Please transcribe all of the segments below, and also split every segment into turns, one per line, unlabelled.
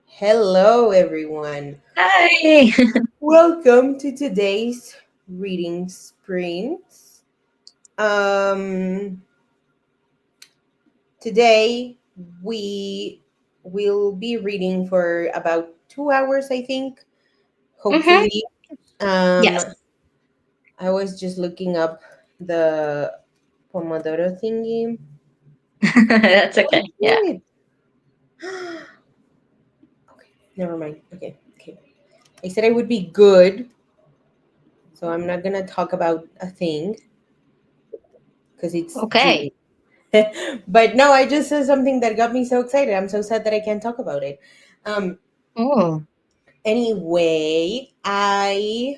Hello, everyone.
Hi.
Welcome to today's reading sprint. Um, Today we will be reading for about 2 hours, I think.
Mm-hmm.
Hopefully. Um,
Yes.
I was just looking up the Pomodoro thingy.
That's
Oh,
okay. Yeah.
wait. Okay, never mind. Okay. I said I would be good, so I'm not gonna talk about a thing because it's
Okay.
June. But no, I just said something that got me so excited. I'm so sad that I can't talk about it. Um,
Oh.
anyway, I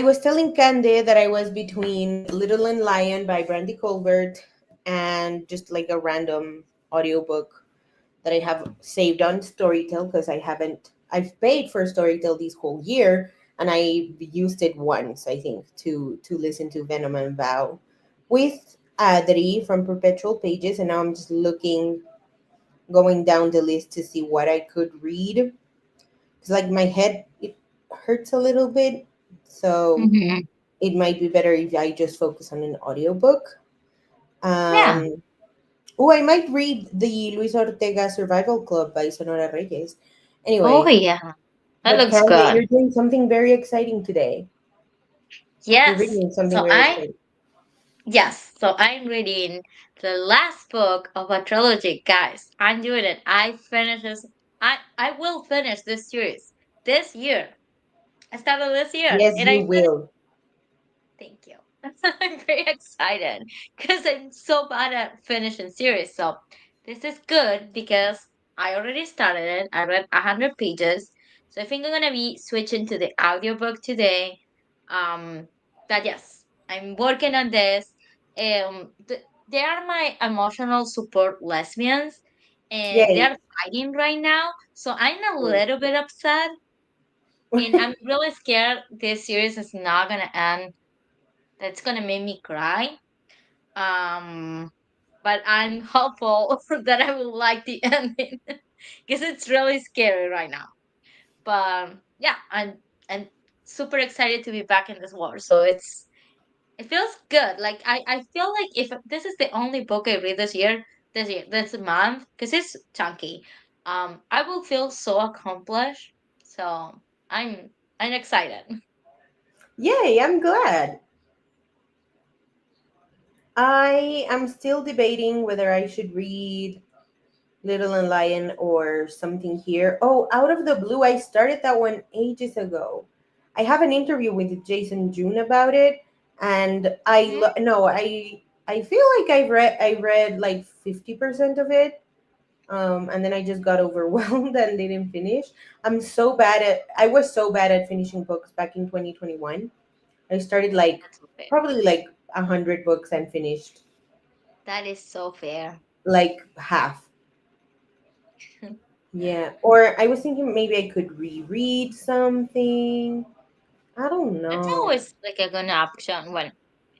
was telling Cande that I was between Little and Lion by Brandy Colbert and just like a random audiobook that I have saved on Storytel because I've paid for Storytel this whole year and I used it once, I think, to listen to Venom and Vow with Adri from Perpetual Pages, and now I'm just going down the list to see what I could read. Because like my head, it hurts a little bit, so
Mm-hmm.
it might be better if I just focus on an audiobook.
Yeah.
Um, oh, I might read the Luis Ortega Survival Club by Sonora Reyes.
Oh,
Anyway,
yeah. That
but
looks
Candy,
good.
you're doing something very exciting today. You're
Yes.
reading something
So
very
I
exciting.
yes. So I'm reading the last book of a trilogy, guys. I'm doing it. I will finish this series this year. I started this year,
Yes,
and
you
I finished.
will.
Thank you. I'm very excited because I'm so bad at finishing series. So this is good because I already started it. I read 100 pages. So I think I'm gonna be switching to the audiobook today. Um, but yes, I'm working on this. They are my emotional support lesbians, and they
Yay.
are fighting right now. So I'm a little bit upset, and I'm really scared this series is not gonna end. That's gonna make me cry. Um, but I'm hopeful that I will like the ending because it's really scary right now. But yeah, I'm super excited to be back in this world. So it feels good. Like I feel like if this is the only book I read this month, because it's chunky, I will feel so accomplished. So I'm I'm excited.
Yay, I'm glad. I am still debating whether I should read Little and Lion or something here. Oh, Out of the Blue, I started that one ages ago. I have an interview with Jason June about it, and
Mhm.
no, I feel like I read like 50% of it. And then I just got overwhelmed and didn't finish. I was so bad at finishing books back in 2021. I started like
That's so fair.
probably like 100 books and finished
That is so fair.
like half. Yeah, or I was thinking maybe I could reread something. I don't
That's
know.
always like a good option when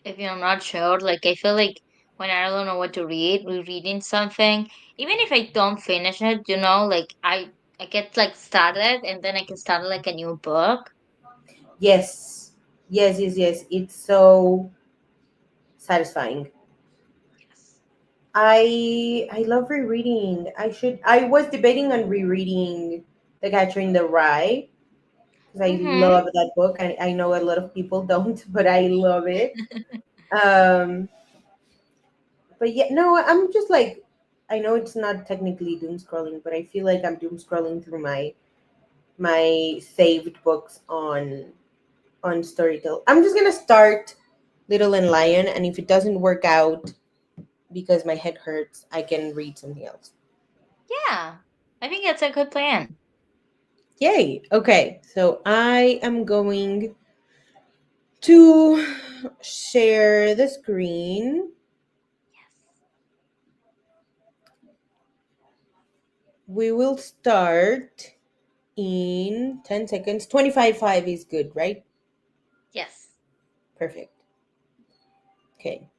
if you're not sure. Like I feel like when I don't know what to read, rereading something, even if I don't finish it, like I get like started and then I can start like a new book.
Yes, yes. It's so satisfying.
Yes.
I love rereading. I was debating on rereading The Catcher in the Rye because I
Mm-hmm.
love that book. I know a lot of people don't, but I love it. Um, but yeah, no, I'm just like I know it's not technically doom scrolling, but I feel like I'm doom scrolling through my saved books on Storytel. I'm just gonna start Little and Lion, and if it doesn't work out because my head hurts, I can read something else.
Yeah, I think that's a good plan.
Yay! Okay, so I am going to share the screen. We will start in 10 seconds. 25.5 is good, right?
Yes.
Perfect. Okay.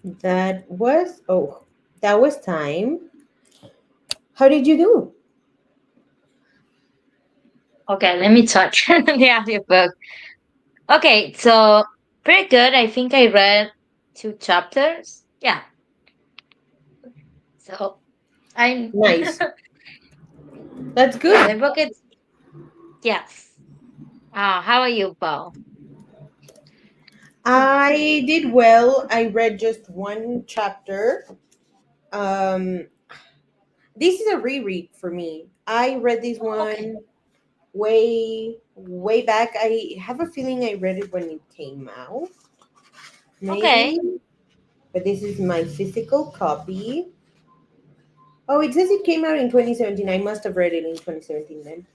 That was time. How did you do?
Okay, let me touch the audiobook. Okay, so pretty good. I think I read 2 chapters. Yeah. So I'm
Nice. That's
yeah, the
good.
book is yes. How are you, Bo?
I did well. I read just one chapter. Um, this is a reread for me. I read this
Oh, okay.
one way back. I have a feeling I read it when it came out,
Okay.
maybe. But this is my physical copy. Oh, it says it came out in 2017. I must have read it in 2017 then.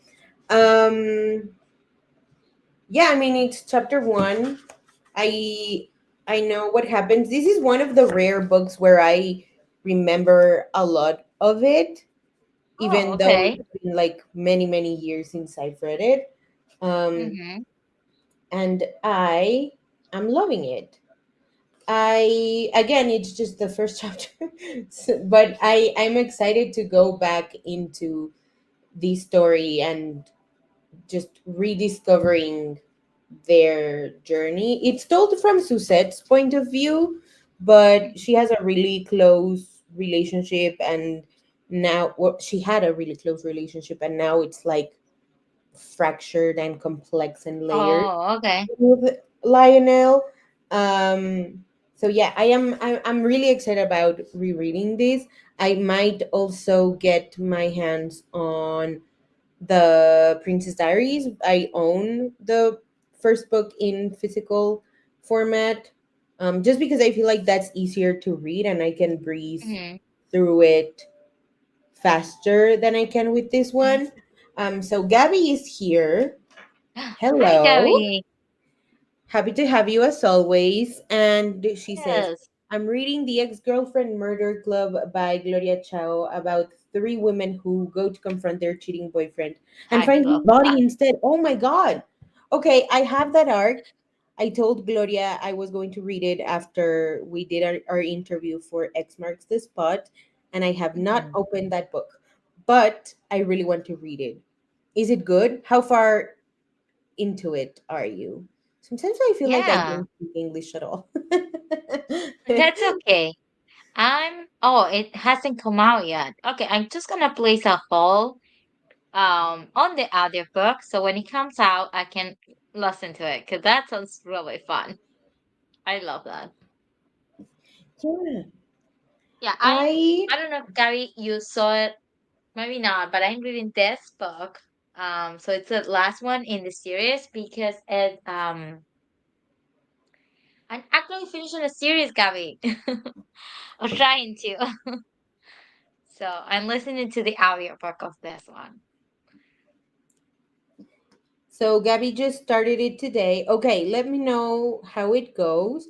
Um, yeah, I mean it's chapter one. I I know what happens. This is one of the rare books where I remember a lot of it,
Oh,
even though
okay.
it's been like many years since I've read it. Um,
Mm-hmm.
and I am loving it. I again, it's just the first chapter, but I'm excited to go back into the story and just rediscovering their journey. It's told from Susette's point of view, but she has a really close relationship, and now well, she had a really close relationship, and now it's like fractured and complex and layered
Oh, okay.
with Lionel. So yeah, I'm really excited about rereading this. I might also get my hands on the Princess Diaries. I own the first book in physical format, just because I feel like that's easier to read and I can breeze
Mm-hmm.
through it faster than I can with this one. So Gabby is here.
Hi,
Hello.
Gabby.
Happy to have you as always. And she says,
Yes,
I'm reading The Ex Girlfriend Murder Club by Gloria Chao about three women who go to confront their cheating boyfriend and
I
find his
love
body
that.
instead. Oh my God. Okay, I have that arc. I told Gloria I was going to read it after we did our interview for X Marks the Spot, and I have not
Mhm.
opened that book, but I really want to read it. Is it good? How far into it are you? Sometimes I feel like I
Yeah,
don't speak English at all.
that's okay. Oh, it hasn't come out yet. Okay, I'm just gonna place a hold on the audiobook so when it comes out I can listen to it because that sounds really fun. I love that.
Yeah.
Yeah,
I
I don't know if Gary you saw it, maybe not, but I'm reading this book. So it's the last one in the series because I'm actually finishing a series, Gabby. I'm trying to. So I'm listening to the audiobook of this one.
So Gabby just started it today. Okay, let me know how it goes.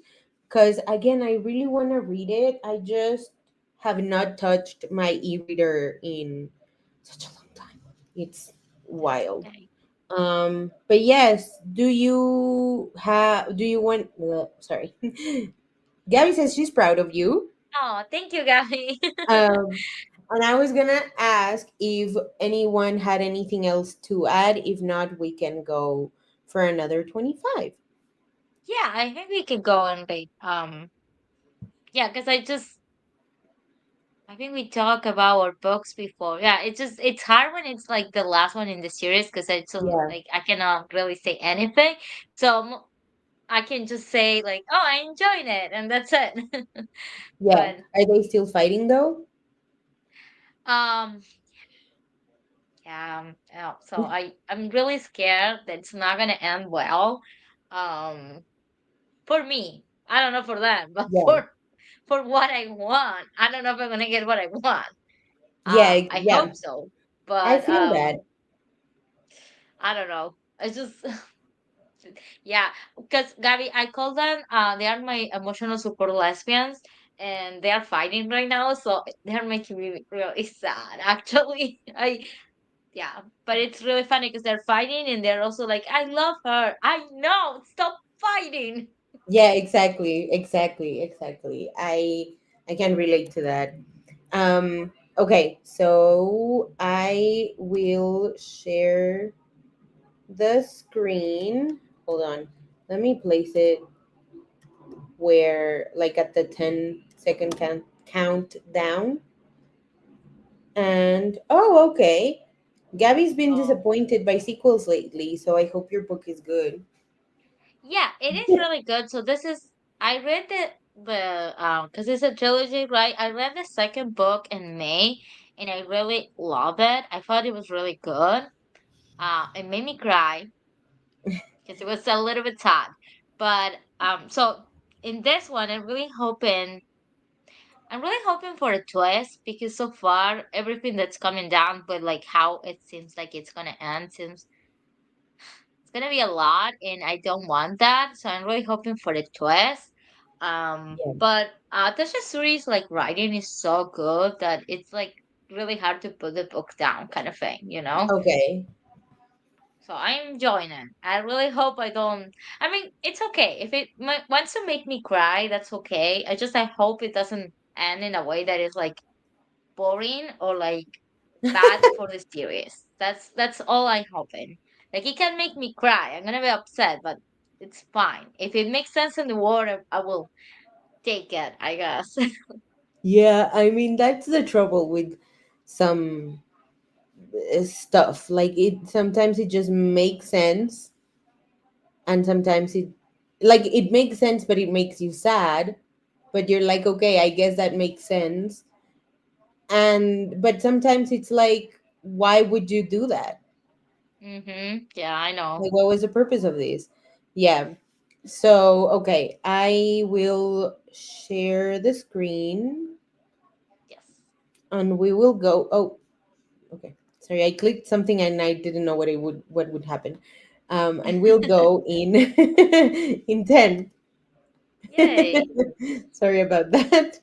Because again, I really want to read it. I just have not touched my e reader in such a long time. It's
That's
wild.
okay.
But yes, do you want, sorry. Gabby says she's proud of you.
Oh, thank you, Gabby.
Um, and I was gonna ask if anyone had anything else to add. If not, we can go for another 25.
Yeah, I think we could go and wait. Yeah, because I think we talked about our books before. Yeah, it's hard when it's like the last one in the series because
Yeah,
like I cannot really say anything. So I can just say like, oh, I enjoyed it, and that's it.
yeah.
But
Are they still fighting though?
um, yeah. So I'm really scared that it's not gonna end well. Um, for me, I don't know for them, but
Yeah,
for what I want, I don't know if I'm gonna get what I want. I
yeah.
hope so,
I
but
feel that.
I don't know. I just yeah, because Gabby, I call them they are my emotional support lesbians and they are fighting right now, so they're making me really sad actually. I Yeah, but it's really funny because they're fighting and they're also like, I love her. I know, stop fighting.
Yeah, exactly, exactly, exactly. I can relate to that. Okay, so I will share the screen. Hold on. Let me place it where like at the 10-second countdown. And oh, okay. Gabby's been
Oh.
disappointed by sequels lately, so I hope your book is good.
Yeah, it is really good. So this is I read the because it's a trilogy, right? I read the second book in May, and I really love it. I thought it was really good. It made me cry because it was a little bit sad. But so in this one, I'm really hoping for a twist because so far everything that's coming down, but like how it seems like it's gonna end seems it's gonna be a lot, and I don't want that. So I'm really hoping for the twist.
Yeah.
But Tasha Suri's like writing is so good that it's like really hard to put the book down, kind of thing, you know.
Okay.
So I'm enjoying it. I really hope I don't. I mean, it's okay if it wants to make me cry. That's okay. I hope it doesn't end in a way that is like boring or like bad for the series. That's all I'm hoping. Like it can make me cry. I'm gonna be upset, but it's fine. If it makes sense in the world, I will take it, I guess.
Yeah, I mean that's the trouble with some stuff. Like it sometimes it just makes sense, and sometimes it makes sense, but it makes you sad. But you're like, okay, I guess that makes sense. And but sometimes it's like, why would you do that?
Yeah, I know.
Like, what was the purpose of this? Yeah. So okay, I will share the screen,
Yes.
and we will go. Oh, okay. Sorry, I clicked something and I didn't know what would happen. And we'll go in in 10.
Yay.
Sorry about that.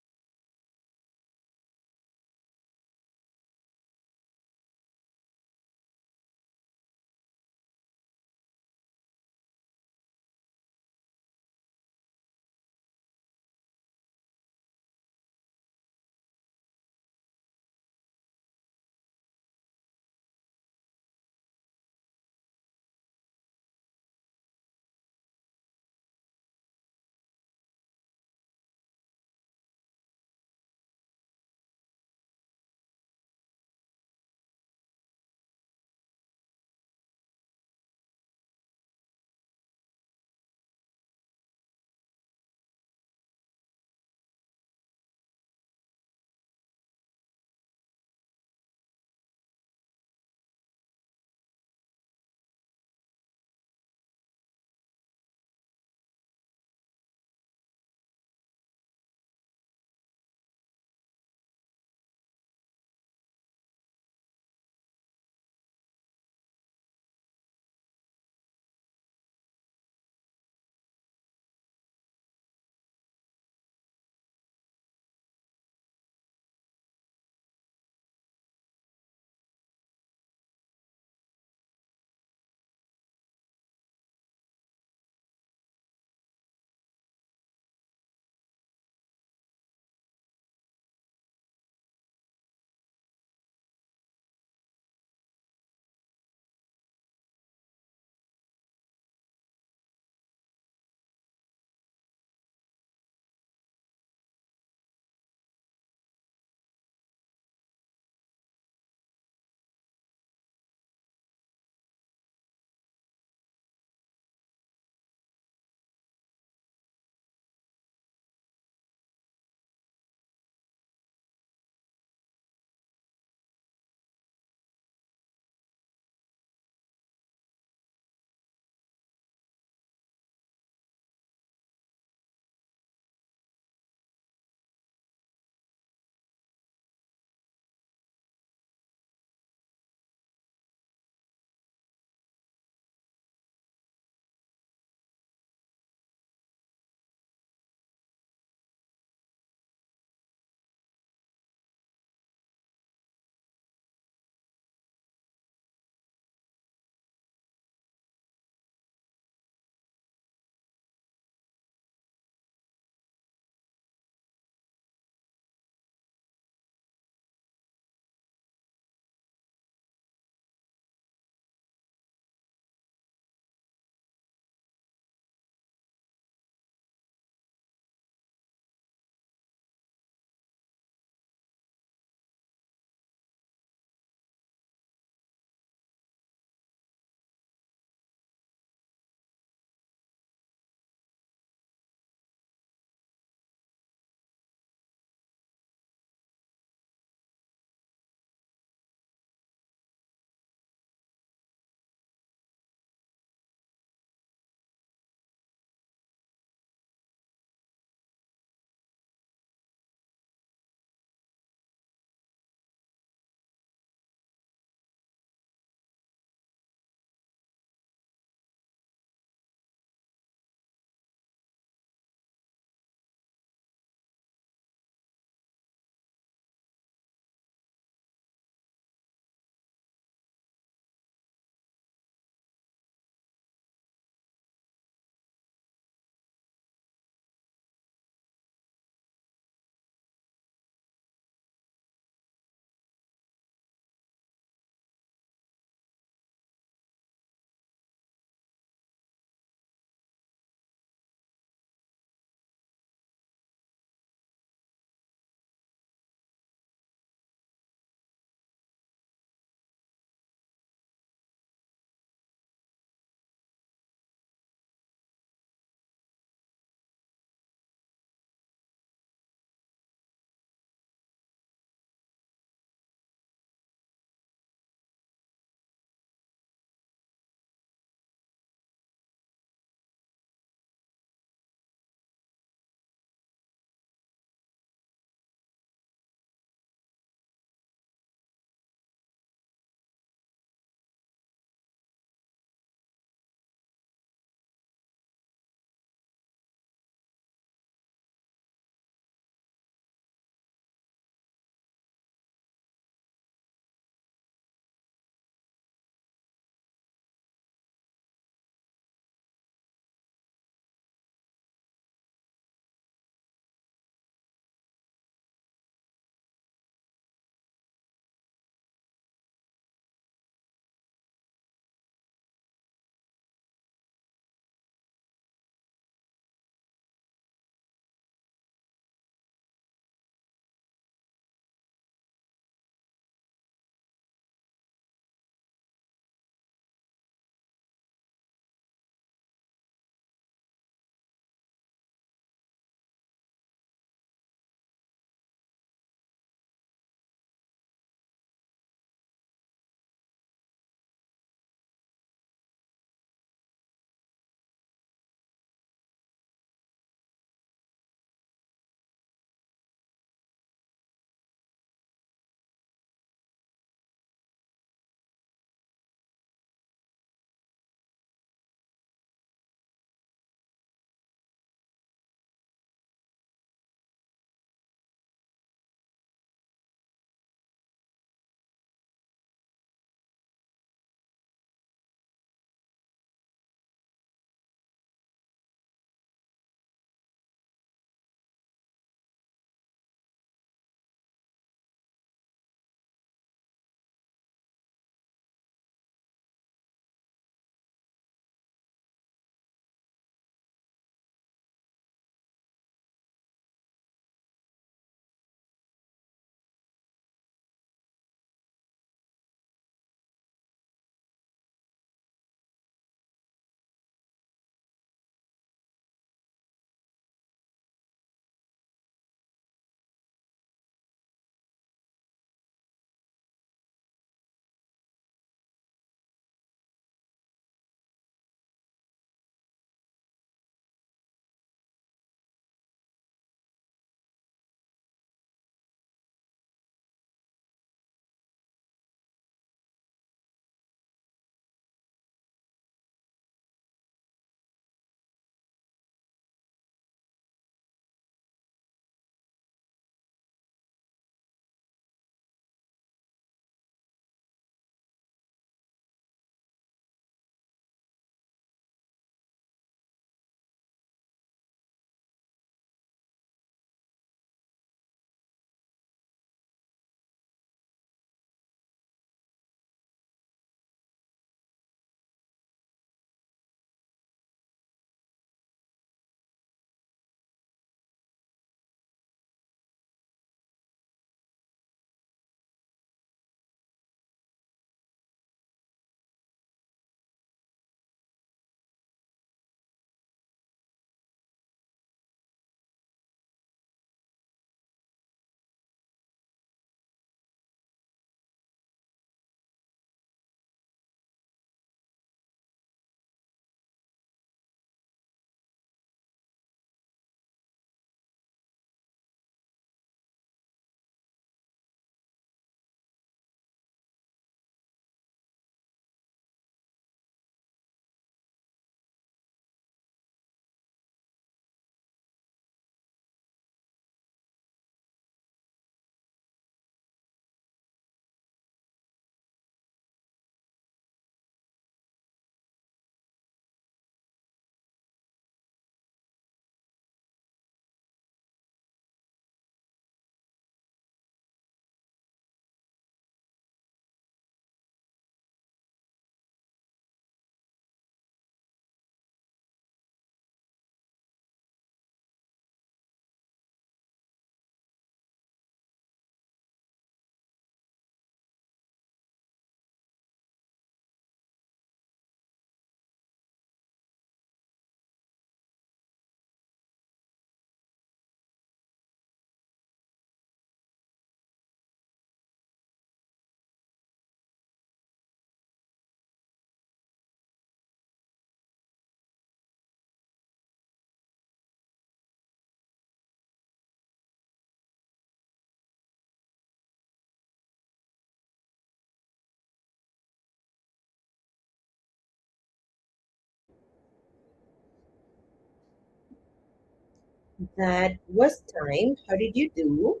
That was time. How did you do?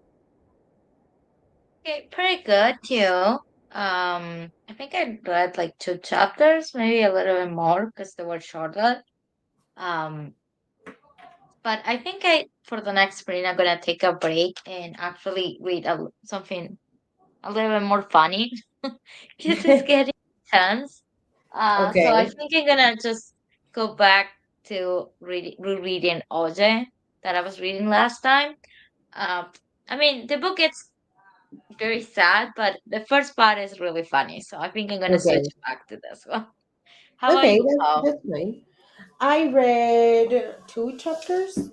Okay, pretty good too. I think I read like two chapters, maybe a little bit more because they were shorter. Um, but I think I for the next sprint I'm gonna take a break and actually read something a little bit more funny because it's getting tense. So I
Okay.
think I'm gonna just go back to rereading Oje that I was reading last time. Uh, I mean, the book gets very sad, but the first part is really funny. So I think I'm gonna switch
Okay.
back to this one. How about
Okay,
you, Paul?
that's fine. I read two chapters.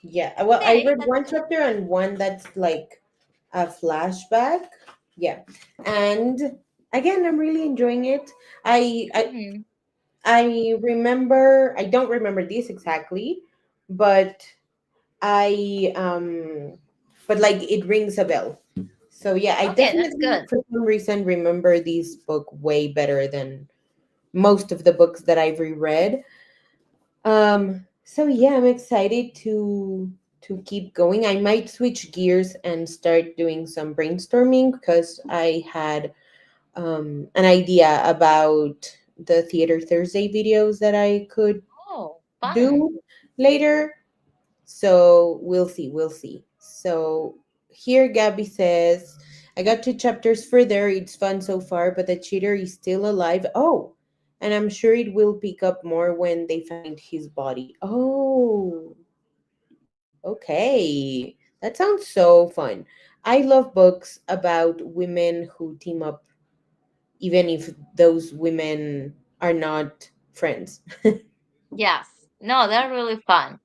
Yeah, well, I
Okay,
read
that's
one
good.
chapter and one that's like a flashback. Yeah, and again, I'm really enjoying it. I I
Hmm.
I remember. I don't remember this exactly, but I but like it rings a bell. So yeah, I
Okay, that's
definitely
good.
for some reason remember this book way better than most of the books that I've reread. So yeah, I'm excited to keep going. I might switch gears and start doing some brainstorming because I had an idea about the Theater Thursday videos that I could
Oh, fun.
do later. So we'll see, we'll see. So here Gabby says, I got two chapters further. It's fun so far, but the cheater is still alive. Oh, and I'm sure it will pick up more when they find his body. Oh, okay. That sounds so fun. I love books about women who team up, even if those women are not friends.
Yes. No, they're really fun.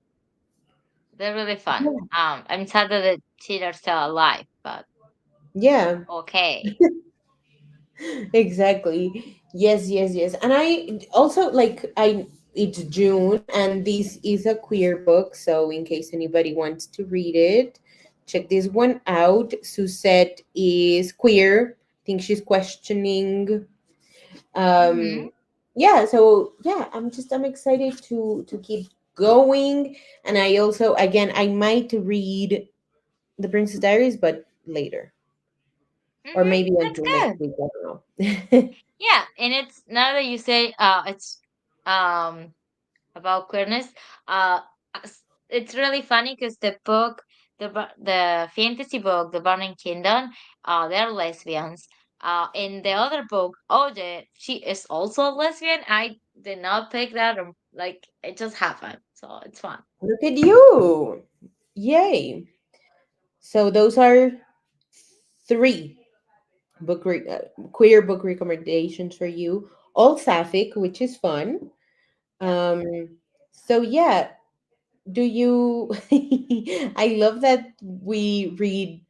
They're really fun. I'm sad that the cheater's still alive, but
Yeah.
okay.
Exactly. Yes, yes, yes. And I also like I it's June and this is a queer book, so in case anybody wants to read it, check this one out. Suzette is queer. I think she's questioning
Hmm.
yeah, so yeah, I'm excited to keep going. And I also again I might read The Princess Diaries but later. Or
Hmm.
maybe
That's
until next
good.
week, I don't know.
Yeah, and it's now that you say it's um about queerness, uh it's really funny because the book, the fantasy book, The Burning Kingdom, they're lesbians. In the other book, Ode, she is also a lesbian. I did not pick that, like it just happened, so it's fun.
Look at you. Yay. So those are three queer book recommendations for you. All sapphic, which is fun.
Yeah.
Um, so yeah, do you I love that we read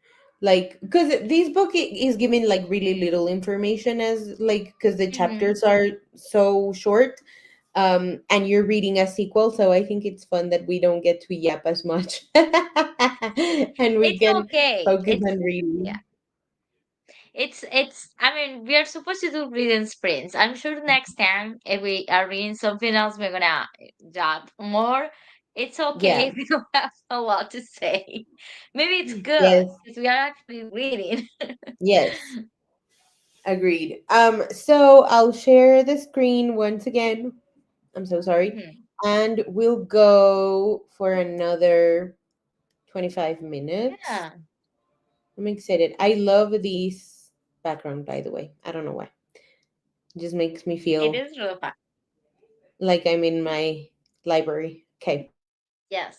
like because this book is giving like really little information as like because the
Hmm.
chapters are so short, and you're reading a sequel, so I think it's fun that we don't get to yap as much and we
It's
can
okay.
focus on
Yeah.
reading.
It's I mean, we are supposed to do reading sprints. I'm sure next time if we are reading something else, we're gonna jot more. It's okay
Yeah.
if we don't have a lot to say. Maybe it's good
Yes.
because we are actually reading.
Yes, agreed. So I'll share the screen once again. I'm so sorry.
Mhm.
And we'll go for another 25 minutes.
Yeah,
I'm excited. I love this background, by the way. I don't know why. It just makes me
it
feel
is real fun.
like I'm in my library. Okay.
Yes.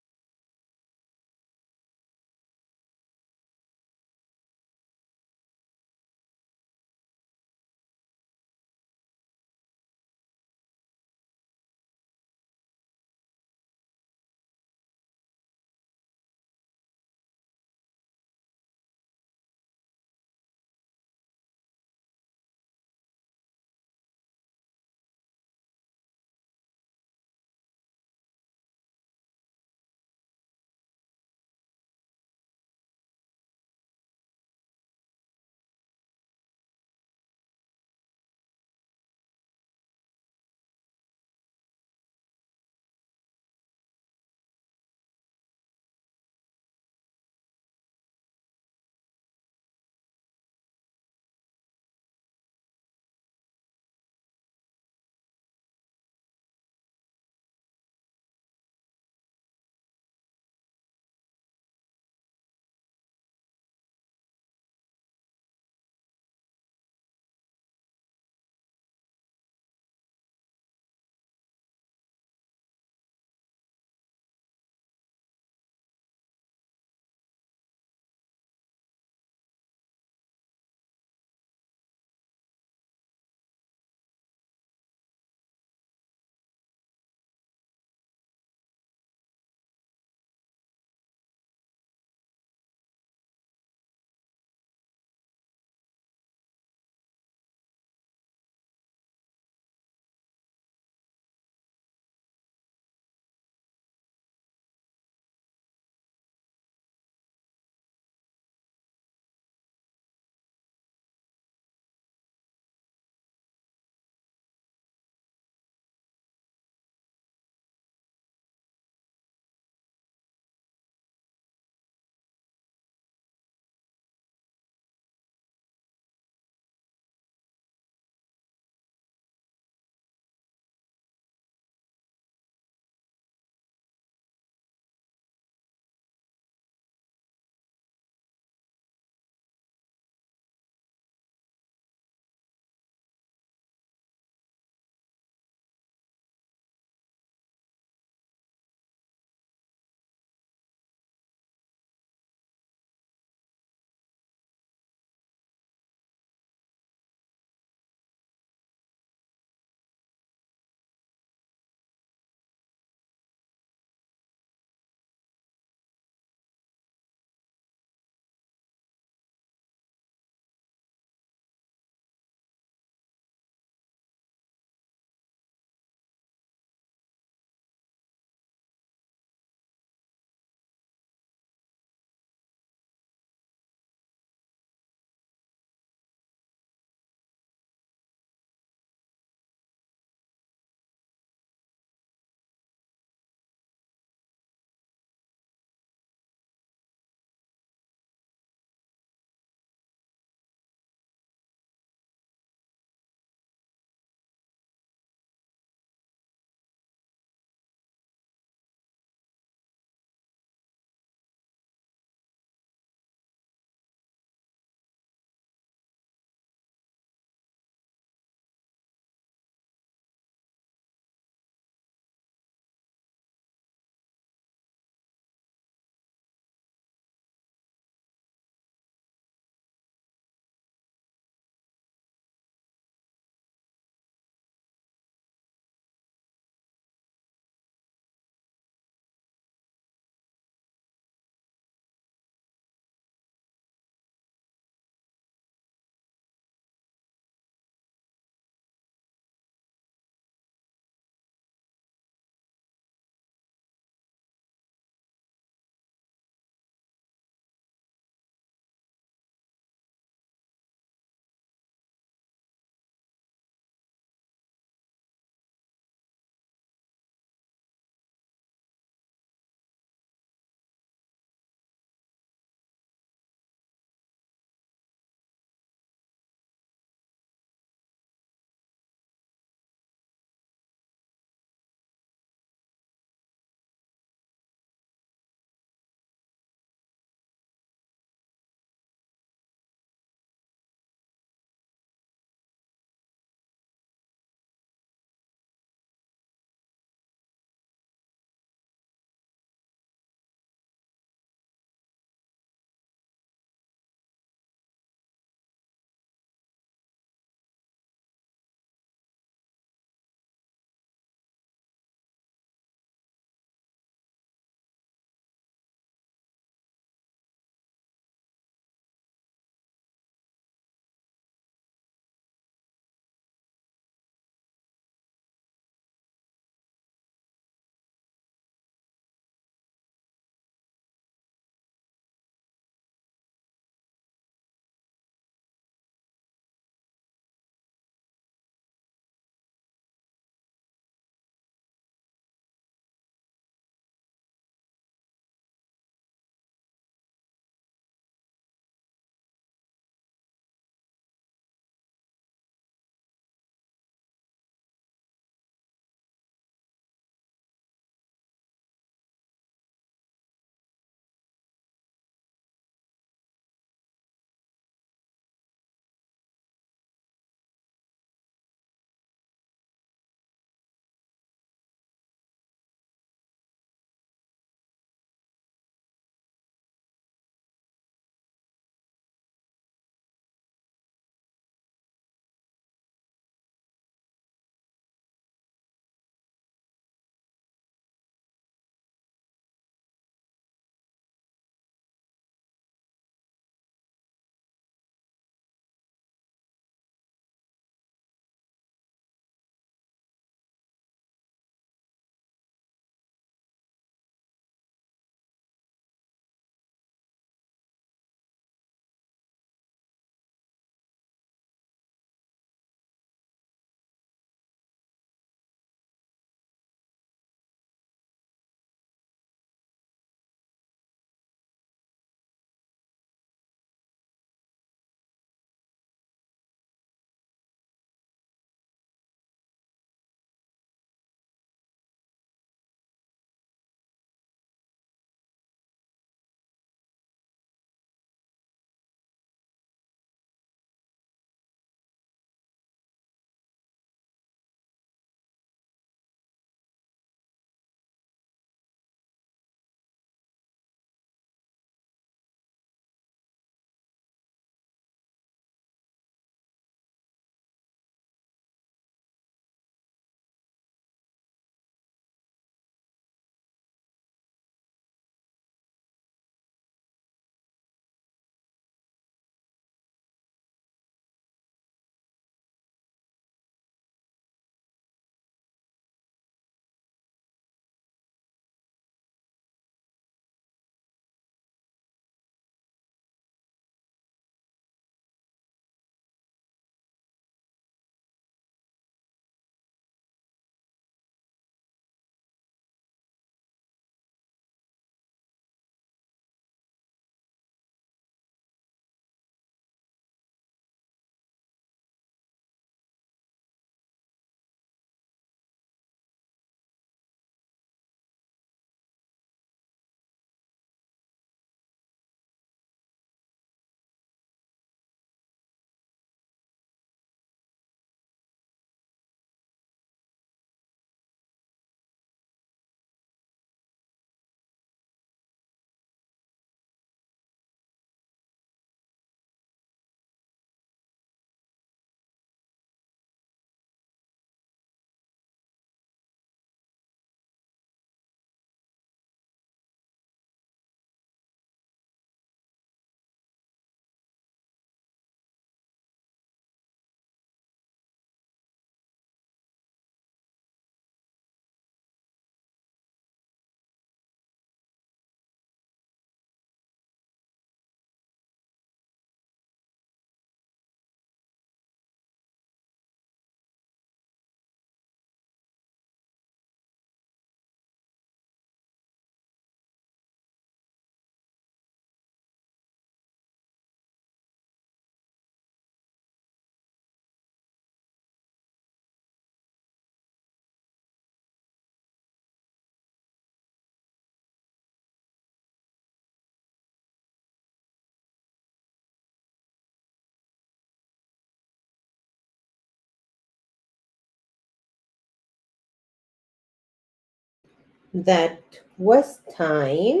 That was time.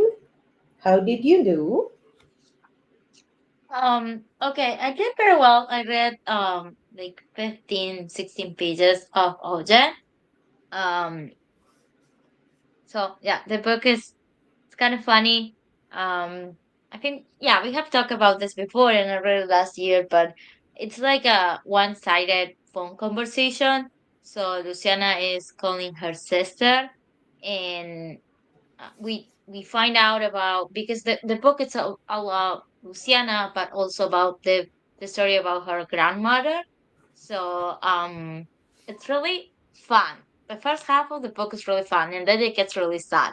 How did you do?
Okay, I did very well. I read like 15, 16 pages of Oja. Um, so yeah, the book is it's kind of funny. I think yeah, we have talked about this before and I read it last year, but it's like a one-sided phone conversation. So Luciana is calling her sister, and we find out about because the book is about Luciana, but also about the story about her grandmother. So it's really fun. The first half of the book is really fun, and then it gets really sad.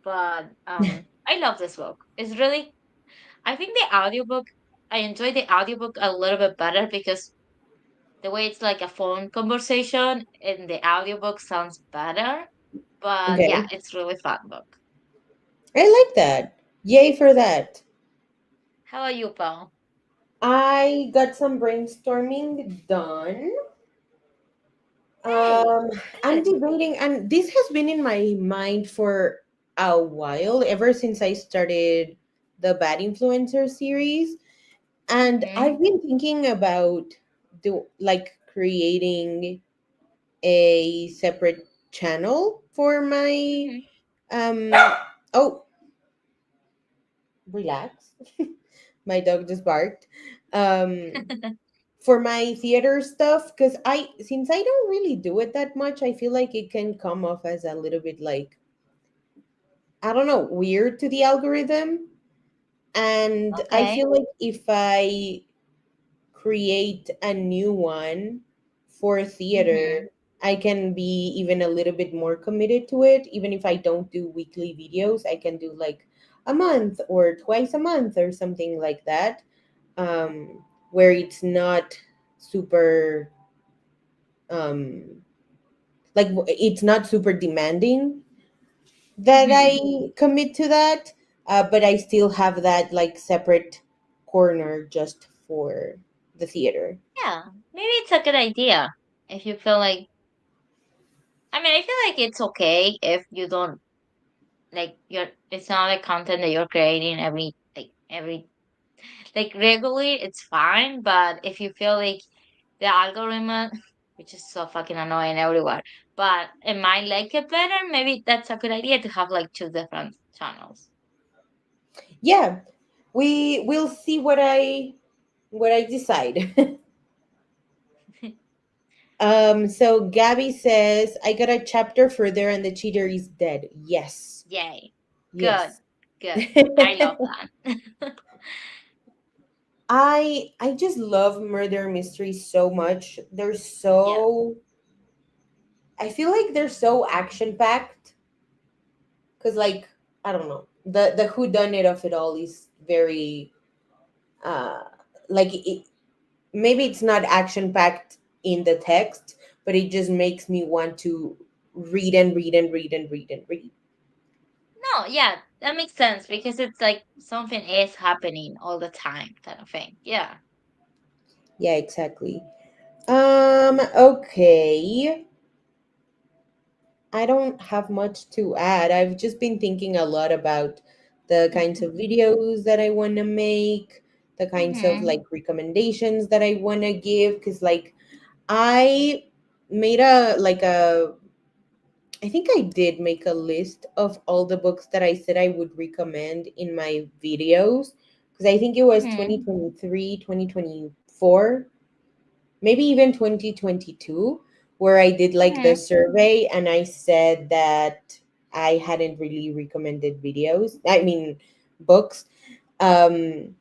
But I love this book. It's really I think the audiobook I enjoy the audiobook a little bit better because the way it's like a phone conversation in the audiobook sounds better. But yeah,
Okay.
it's really fun book.
I like that. Yay for that.
How are you, Paul?
I got some brainstorming done.
Hey,
Um, I'm
good.
debating, and this has been in my mind for a while, ever since I started the Bad Influencer series. And
Mm-hmm.
I've been thinking about creating a separate channel for my
Mm-hmm.
um oh, relax. My dog just barked. Um for my theater stuff, because I since I don't really do it that much, I feel like it can come off as a little bit like, I don't know, weird to the algorithm. And I
Okay.
feel like if I create a new one for
Mm-hmm.
theater, I can be even a little bit more committed to it. Even if I don't do weekly videos, I can do like a month or twice a month or something like that, where it's not super, um, it's not super demanding that
Mm-hmm.
I commit to that, but I still have that like separate corner just for the theater.
Yeah, maybe it's a good idea if you feel like. I mean, I feel like it's okay if you don't like your. It's not like content that you're creating every like regularly. It's fine, but if you feel like the algorithm, which is so fucking annoying everywhere, but it might like it better, maybe that's a good idea to have like two different channels.
Yeah, we will see what I decide. So Gabby says, I got a chapter further and the cheater is dead. Yes.
Yay! Good,
Yes.
good. I love that.
I just love murder mysteries so much. They're
Yeah.
so I feel like they're so action packed, cuz like, I don't know. The who done it of it all is very uh like it, maybe it's not action packed in the text, but it just makes me want to read and read and read and read and read.
No, yeah, that makes sense because it's like something is happening all the time, kind of thing. Yeah.
Yeah, exactly. Okay. I don't have much to add. I've just been thinking a lot about the kinds of videos that I want to make, the kinds of
Mm-hmm.
like recommendations that I want to give, cuz like I made a like a I think I did make a list of all the books that I said I would recommend in my videos, because I think it was
Mm-hmm.
2023, 2024, maybe even 2022, where I did like the
Mm-hmm.
survey and I said that I hadn't really recommended videos. I mean, books. Um,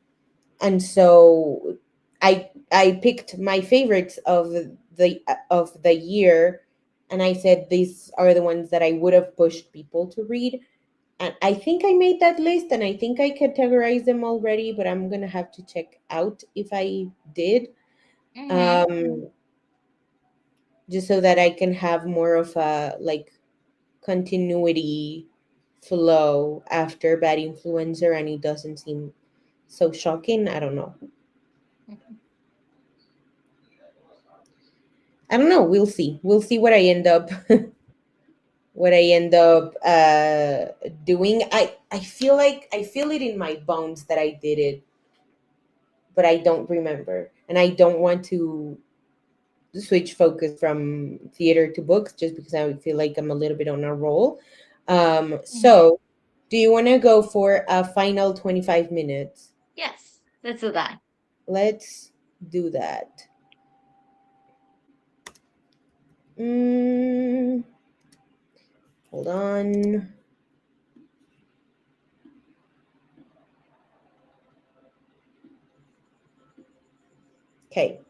and so I picked my favorites of the year, and I said these are the ones that I would have pushed people to read. And I think I made that list and I think I categorized them already, but I'm gonna have to check out if I did.
Mm-hmm.
Um, just so that I can have more of a like continuity flow after Bad Influencer and it doesn't seem so shocking. I don't know. I don't know. We'll see. We'll see what I end up what I end up doing. I feel like I feel it in my bones that I did it, but I don't remember, and I don't want to switch focus from theater to books just because I feel like I'm a little bit on a roll.
Mhm.
So, do you want to go for a final 25 minutes?
Yes, let's do that.
Let's do that. Mm, hold on. Okay,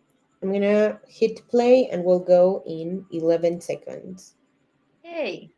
I'm gonna hit play and we'll go in 11 seconds.
Hey.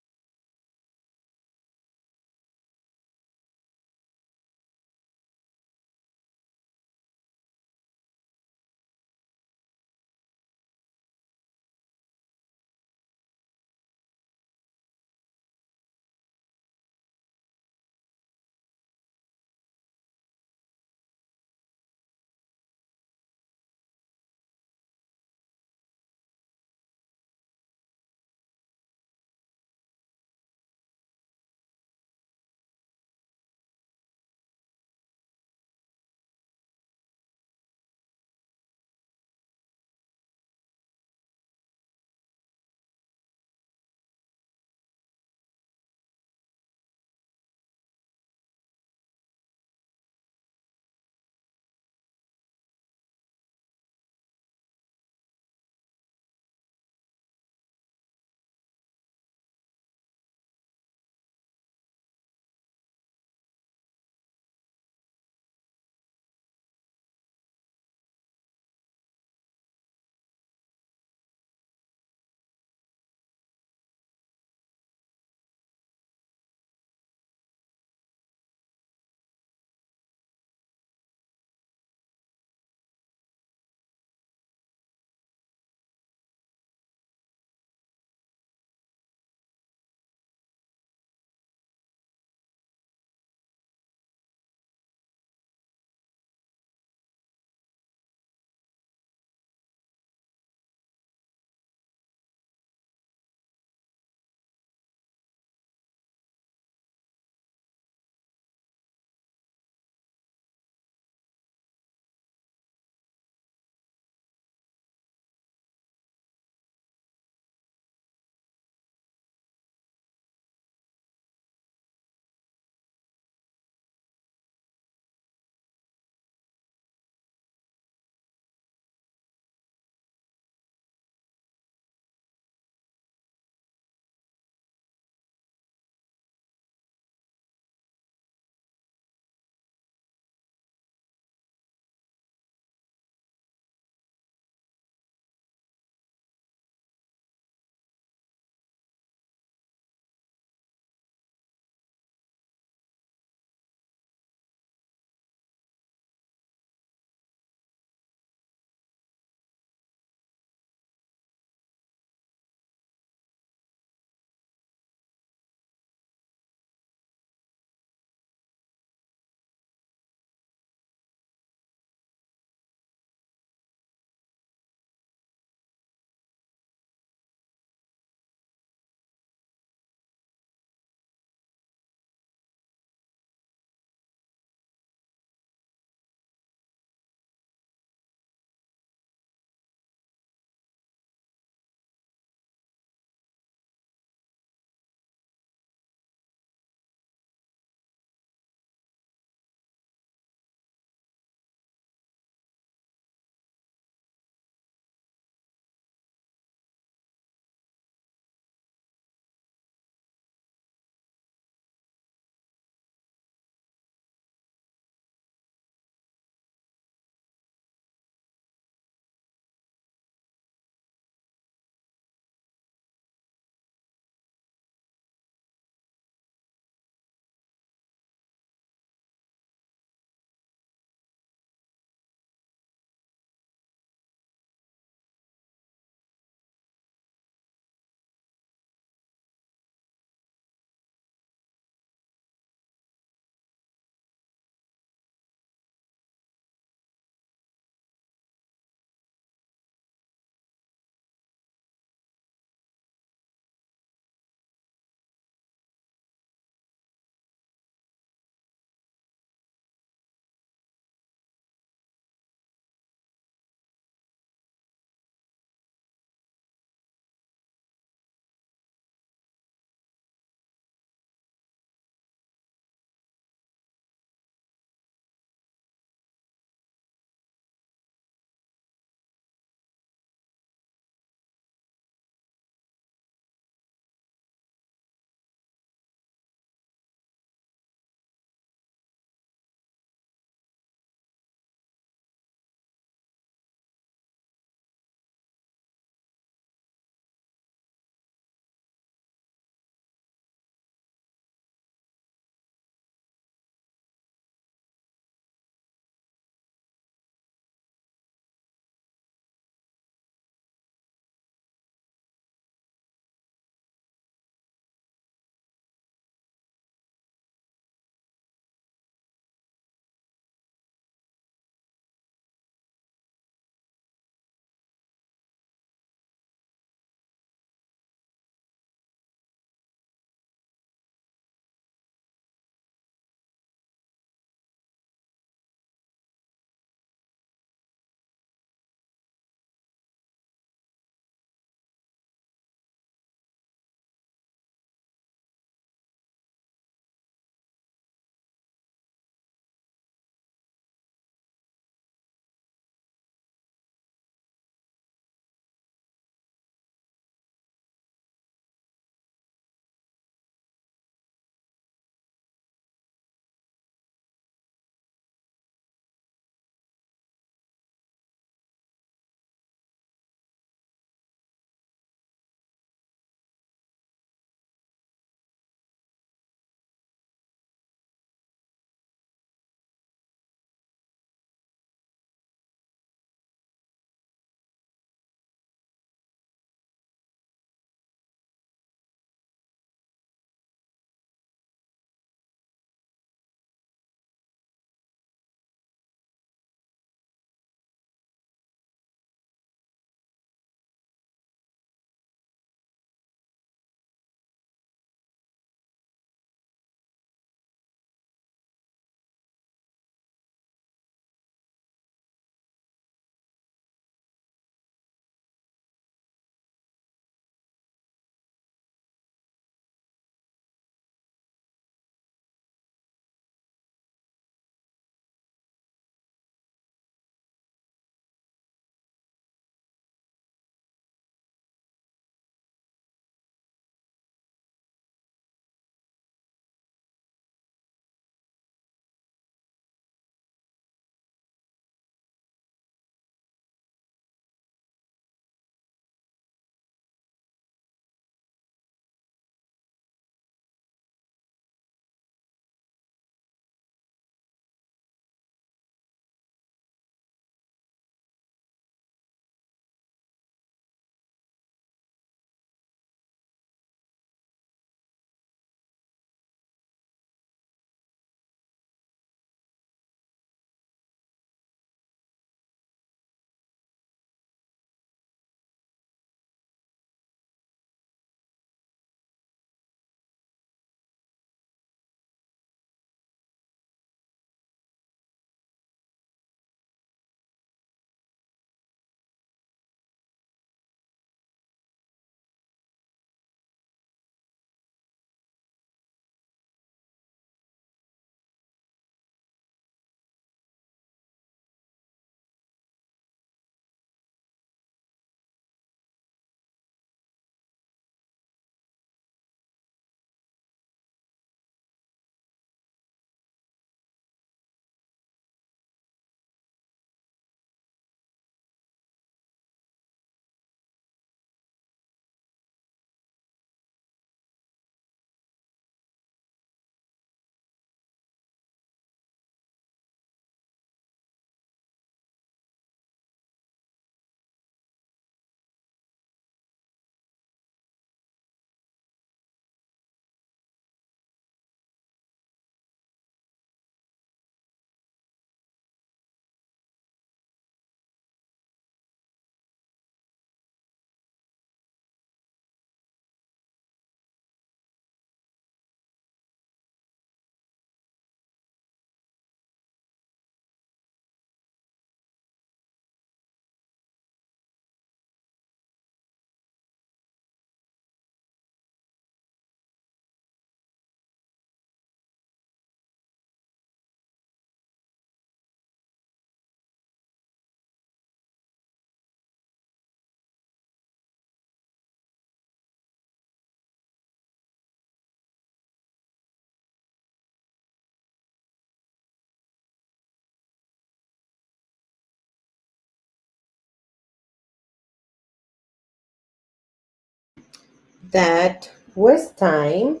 That was time.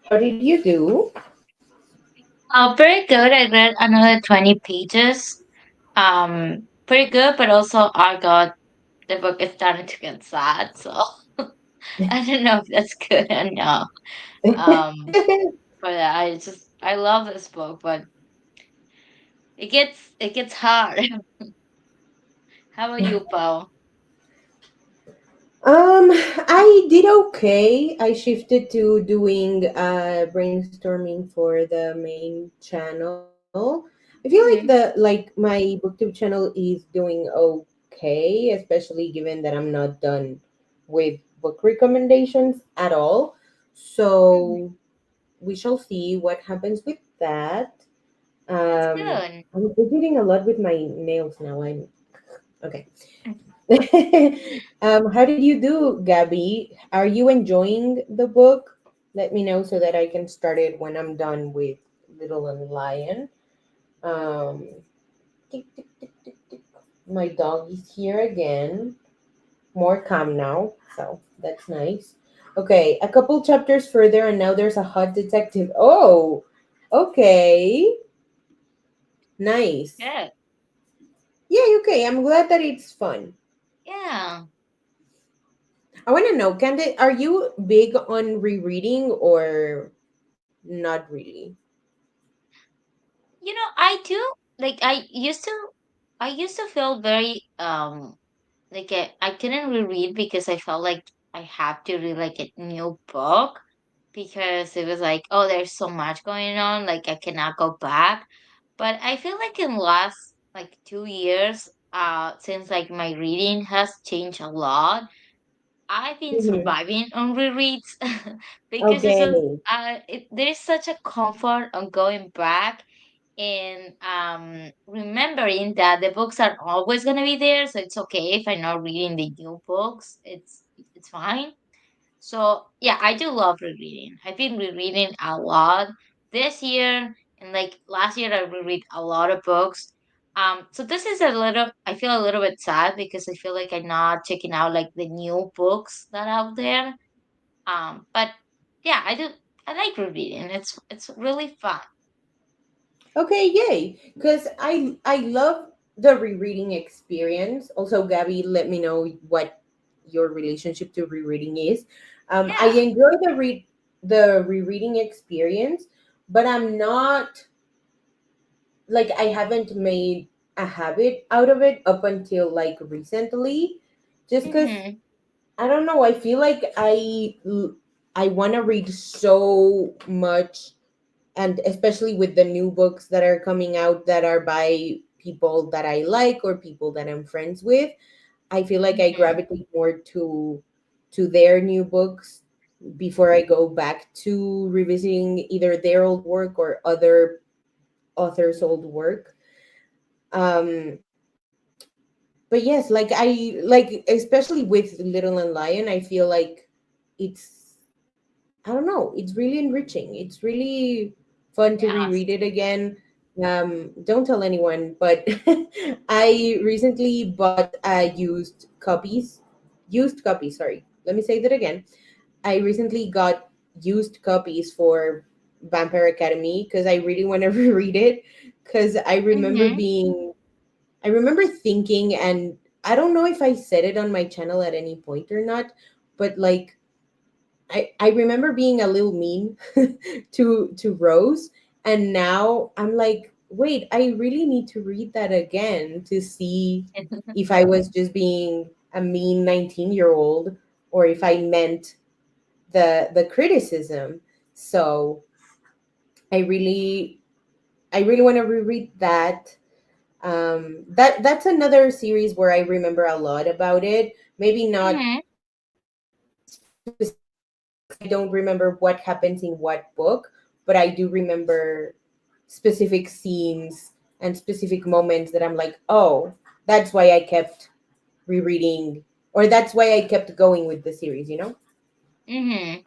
How did you do?
Very good. I read another 20 pages. Pretty good, but also I got the book is starting to get sad, so I don't know if that's good or not. Um, but I love this book, but it gets hard. How about you, Paul?
I did okay. I shifted to doing brainstorming for the main channel. I feel like
Mm-hmm.
my booktube channel is doing okay, especially given that I'm not done with book recommendations at all.
Mm-hmm.
So we shall see what happens with that.
That's
Um,
good.
I'm fidgeting a lot with my nails now. I'm okay. How did you do, Gabby? Are you enjoying the book? Let me know so that I can start it when I'm done with Little and Lion. Um, tick, tick, tick, tick, tick. My dog is here again. More calm now, so that's nice. Okay, a couple chapters further, and now there's a hot detective. Oh, okay, nice.
Good.
Yeah, okay. I'm glad that it's fun.
Yeah.
I want to know, Candid, are you big on rereading or not really?
I do like I used to feel very like I couldn't reread because I felt like I have to read like a new book because it was like, oh, there's so much going on, like I cannot go back. But I feel like in last like 2 years, since like my reading has changed a lot, I've been
Mm-hmm.
surviving on rereads because it's just
Okay.
there's such a comfort on going back and remembering that the books are always gonna be there, so it's okay if I'm not reading the new books. It's fine. So yeah, I do love rereading. I've been rereading a lot this year, and like last year I reread a lot of books. So this is a little. I feel a little bit sad because I feel like I'm not checking out like the new books that are out there. But yeah, I do. I like rereading. It's really fun.
Okay, yay. Because I love the rereading experience. Also, Gabby, let me know what your relationship to rereading is. I
Yeah.
enjoy the rereading experience, but I'm not like I haven't made a habit out of it up until like recently. Just because
Mm-hmm.
I don't know. I feel like I want to read so much, and especially with the new books that are coming out that are by people that I like or people that I'm friends with. I feel like I
Mm-hmm.
gravitate more to their new books before I go back to revisiting either their old work or other authors' old work. Um, but yes, especially with Little and Lion, I feel like it's I don't know. It's really enriching. It's really fun to
Yes.
reread it again. Don't tell anyone, but I recently bought used copies. Sorry, let me say that again. I recently got used copies for Vampire Academy because I really want to reread it. Because
Mm-hmm.
I remember thinking, and I don't know if I said it on my channel at any point or not, but like I remember being a little mean to Rose, and now I'm like, wait, I really need to read that again to see if I was just being a mean 19-year-old or if I meant the criticism. So I really I really want to reread that. That's another series where I remember a lot about it. Maybe not
Mm-hmm.
specific because I don't remember what happens in what book, but I do remember specific scenes and specific moments that I'm like, oh, that's why I kept rereading, or that's why I kept going with the series, you know?
Mm-hmm.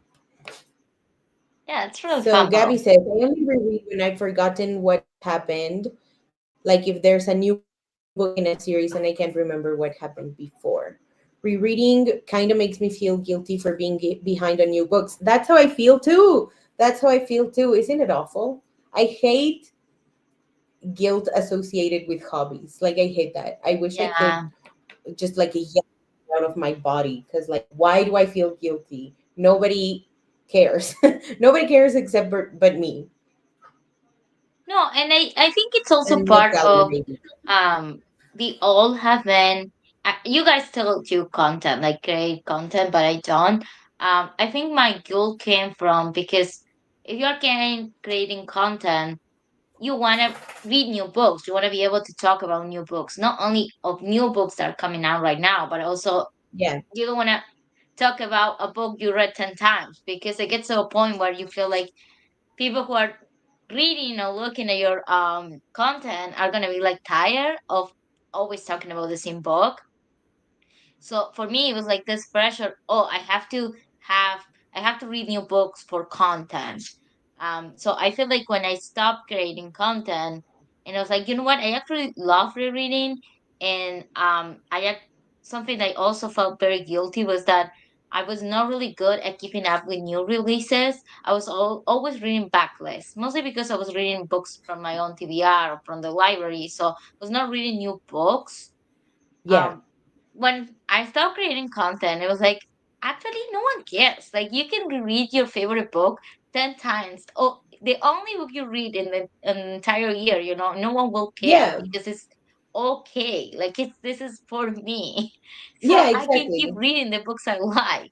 Yeah, it's really
So
fun though.
Gabby says, I only reread when I've forgotten what happened. Like if there's a new book in a series and I can't remember what happened before. rereading kind of makes me feel guilty for being behind on new books. That's how I feel too. That's how I feel too. Isn't it awful? I hate guilt associated with hobbies. Like I hate that. I wish I could
Yeah.
just like yell out of my body because like why do I feel guilty? Nobody cares. Nobody cares except but me
No, and I think it's also
and
part
Natalia
of
maybe.
we all have been you guys still do content, like create content, but I don't. I think my guilt came from because if you're creating content, you want to read new books. You want to be able to talk about new books, not only of new books that are coming out right now, but also
Yeah,
you don't want to talk about a book you read 10 times because it gets to a point where you feel like people who are reading or looking at your content are going to be like tired of always talking about the same book. So for me, it was like this pressure. Oh, have, I have to read new books for content. So I feel like when I stopped creating content, and I was like, you know what, I actually love rereading, and something I also felt very guilty was that I was not really good at keeping up with new releases. I was always reading backlists, mostly because I was reading books from my own TBR or from the library, so I was not reading new books.
yeah,
um when I stopped creating content, it was like, actually, no one cares. Like, you can reread your favorite book 10 times. Oh, the only book you read in the entire year, no one will care
yeah,
because it's okay. Like, this is for me. So
yeah,
I can keep
exactly.
reading the books I like.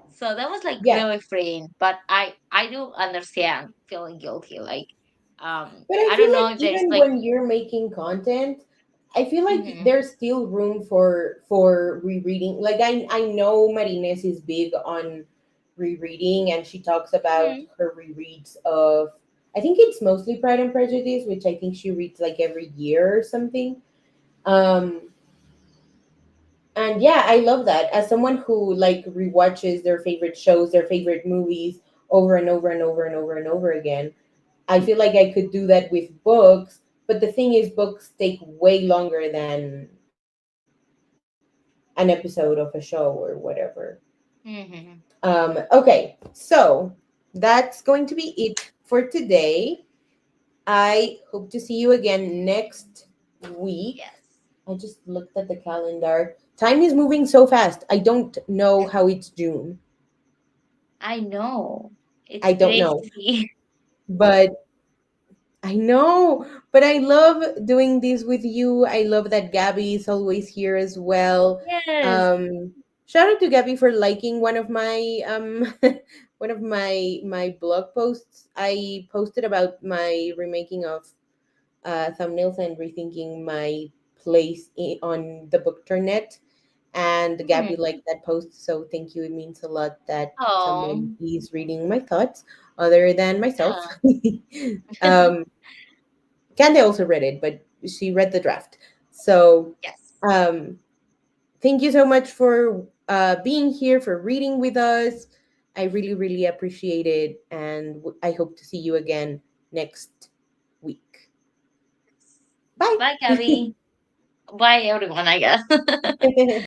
So that was like
Yeah,
really freeing. But I do understand feeling guilty. Like,
but I
I
feel
don't know
like
if there's
even
like,
when you're making content, I feel like
mhm,
there's still room for rereading. Like I know Marines is big on rereading, and she talks about
mhm,
her rereads of. I think it's mostly Pride and Prejudice, which I think she reads like every year or something. Um, and yeah, I love that. As someone who like rewatches their favorite shows, their favorite movies over and over and over and over and over again, I feel like I could do that with books, but the thing is, books take way longer than an episode of a show or whatever.
mhm.
Okay, so that's going to be it for today. I hope to see you again next week.
Yes.
I just looked at the calendar. Time is moving so fast. I don't know how it's June.
I know. It's
I don't know.
crazy.
But I know, but I love doing this with you. I love that Gabby is always here as well.
Yes.
Shout out to Gabby for liking one of my one of my blog posts. I posted about my remaking of thumbnails and rethinking my place on the bookternet, and Gabby
Hmm.
liked that post. So thank you. It means a lot that
Oh,
someone is reading my thoughts other than myself.
yeah.
um, Candy also read it, but she read the draft. So
Yes.
um, thank you so much for being here, for reading with us. I really, really appreciate it. And I hope to see you again next week. Bye.
Bye, Gabby. Bye, everyone, I guess.